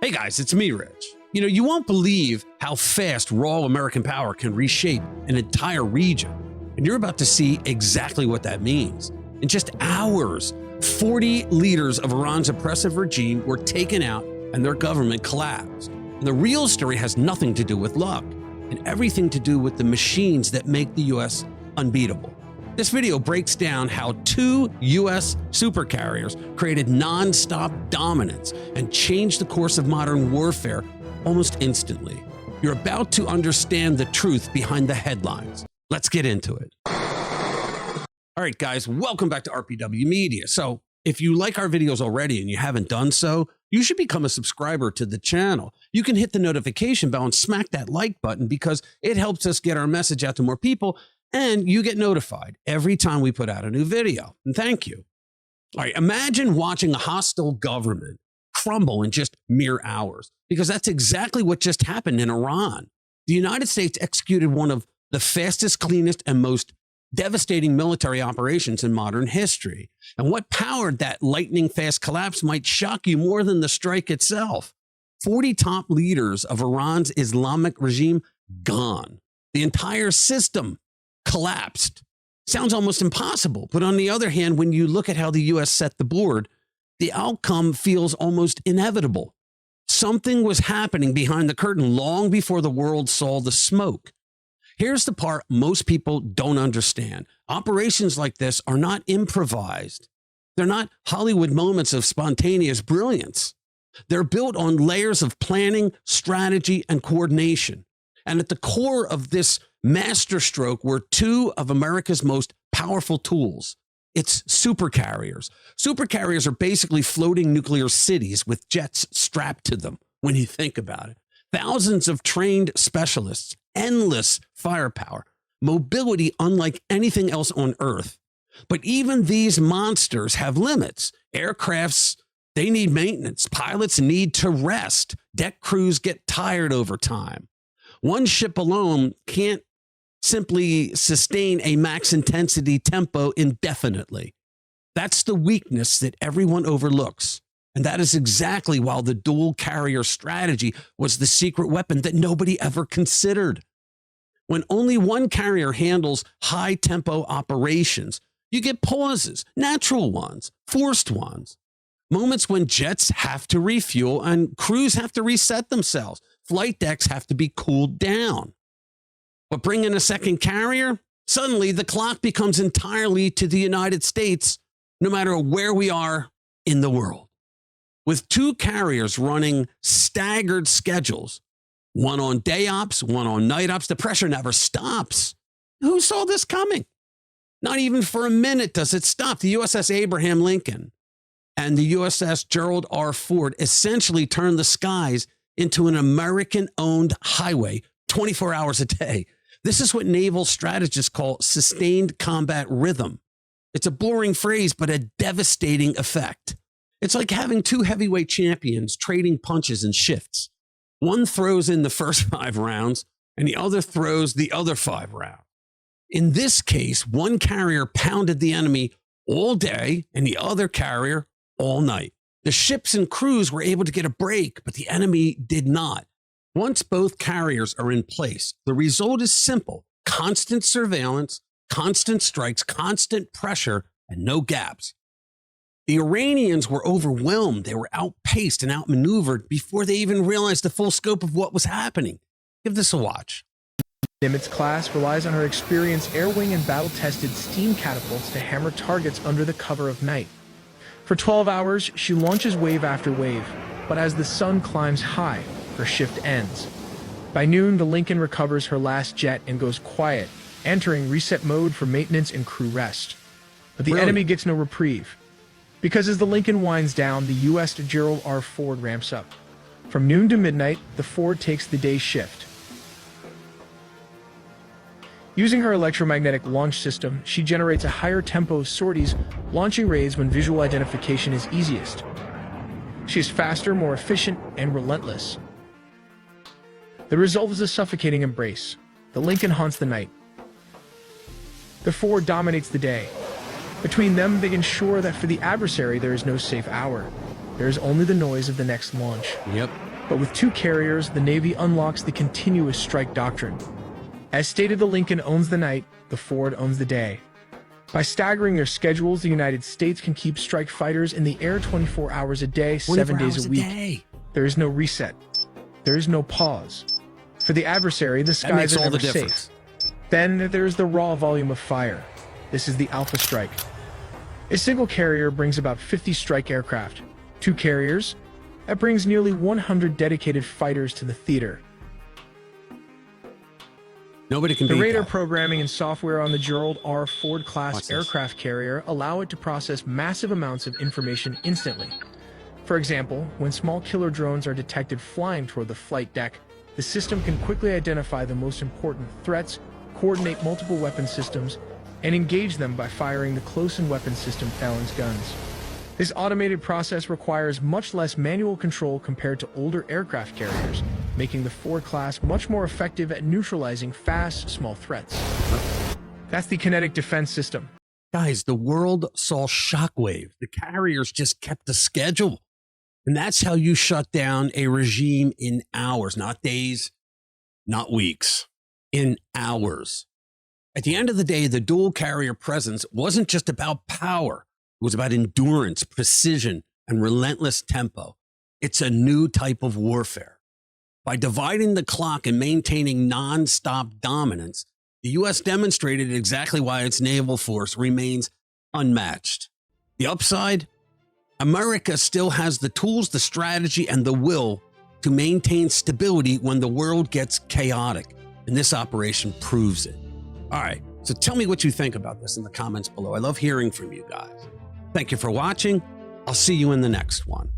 Hey guys, it's me, Rich. You won't believe how fast raw American power can reshape an entire region. And you're about to see exactly what that means. In just hours, 40 leaders of Iran's oppressive regime were taken out and their government collapsed. And the real story has nothing to do with luck and everything to do with the machines that make the U.S. unbeatable. This video breaks down how 2 U.S. supercarriers created nonstop dominance and changed the course of modern warfare almost instantly. You're about to understand the truth behind the headlines. Let's get into it. All right, guys, welcome back to RPW Media. So if you like our videos already and you haven't done so, you should become a subscriber to the channel. You can hit the notification bell and smack that like button because it helps us get our message out to more people, and you get notified every time we put out a new video. And thank you. All right, imagine watching a hostile government crumble in just mere hours, because that's exactly what just happened in Iran. The United States executed one of the fastest, cleanest, and most devastating military operations in modern history. And what powered that lightning-fast collapse might shock you more than the strike itself. 40 top leaders of Iran's Islamic regime gone. The entire system collapsed. Sounds almost impossible, but on the other hand, when you look at how the U.S. set the board, the outcome feels almost inevitable. Something was happening behind the curtain long before the world saw the smoke. Here's the part most people don't understand. Operations like this are not improvised. They're not Hollywood moments of spontaneous brilliance. They're built on layers of planning, strategy, and coordination. And at the core of this masterstroke were 2 of America's most powerful tools. It's supercarriers. Supercarriers are basically floating nuclear cities with jets strapped to them, when you think about it. Thousands of trained specialists, endless firepower, mobility unlike anything else on Earth. But even these monsters have limits. Aircrafts, they need maintenance. Pilots need to rest. Deck crews get tired over time. One ship alone can't simply sustain a max intensity tempo indefinitely. That's the weakness that everyone overlooks. And that is exactly why the dual carrier strategy was the secret weapon that nobody ever considered. When only one carrier handles high tempo operations, you get pauses, natural ones, forced ones, moments when jets have to refuel and crews have to reset themselves. Flight decks have to be cooled down. But bring in a second carrier, suddenly the clock becomes entirely to the United States, no matter where we are in the world. With 2 carriers running staggered schedules, one on day ops, one on night ops, the pressure never stops. Who saw this coming? Not even for a minute does it stop. The USS Abraham Lincoln and the USS Gerald R Ford essentially turned the skies into an American-owned highway 24 hours a day. This is what naval strategists call sustained combat rhythm. It's a boring phrase, but a devastating effect. It's like having 2 heavyweight champions trading punches in shifts. One throws in the first 5 rounds, and the other throws the other 5 rounds. In this case, one carrier pounded the enemy all day, and the other carrier all night. The ships and crews were able to get a break, but the enemy did not. Once both carriers are in place, the result is simple: constant surveillance, constant strikes, constant pressure, and no gaps. The Iranians were overwhelmed. They were outpaced and outmaneuvered before they even realized the full scope of what was happening. Give this a watch. Nimitz class relies on her experienced air wing and battle-tested steam catapults to hammer targets under the cover of night. For 12 hours, she launches wave after wave, but as the sun climbs high, her shift ends. By noon, the Lincoln recovers her last jet and goes quiet, entering reset mode for maintenance and crew rest. But the enemy gets no reprieve, because as the Lincoln winds down, the USS Gerald R Ford ramps up. From noon to midnight, the Ford takes the day shift. Using her electromagnetic launch system, she generates a higher tempo of sorties, launching raids when visual identification is easiest. She is faster, more efficient, and relentless. The result is a suffocating embrace. The Lincoln haunts the night. The Ford dominates the day. Between them, they ensure that for the adversary there is no safe hour. There is only the noise of the next launch. Yep. But with 2 carriers, the Navy unlocks the continuous strike doctrine. As stated, the Lincoln owns the night, the Ford owns the day. By staggering their schedules, the United States can keep strike fighters in the air 24 hours a day, 7 days a week. There is no reset. There is no pause. For the adversary, the skies are never safe. Then there's the raw volume of fire. This is the Alpha Strike. A single carrier brings about 50 strike aircraft. 2 carriers, that brings nearly 100 dedicated fighters to the theater. Nobody can The beat radar that. programming and software on the Gerald R. Ford-class aircraft carrier allow it to process massive amounts of information instantly. For example, when small killer drones are detected flying toward the flight deck, the system can quickly identify the most important threats, coordinate multiple weapon systems, and engage them by firing the close-in weapon system Fallon's guns. This automated process requires much less manual control compared to older aircraft carriers, making the Ford class much more effective at neutralizing fast, small threats. That's the kinetic defense system. Guys, the world saw shockwave. The carriers just kept the schedule. And that's how you shut down a regime in hours, not days, not weeks, in hours. At the end of the day, the dual carrier presence wasn't just about power. It was about endurance, precision, and relentless tempo. It's a new type of warfare. By dividing the clock and maintaining nonstop dominance, the U.S. demonstrated exactly why its naval force remains unmatched. The upside? America still has the tools, the strategy, and the will to maintain stability when the world gets chaotic. And this operation proves it. All right, so tell me what you think about this in the comments below. I love hearing from you guys. Thank you for watching. I'll see you in the next one.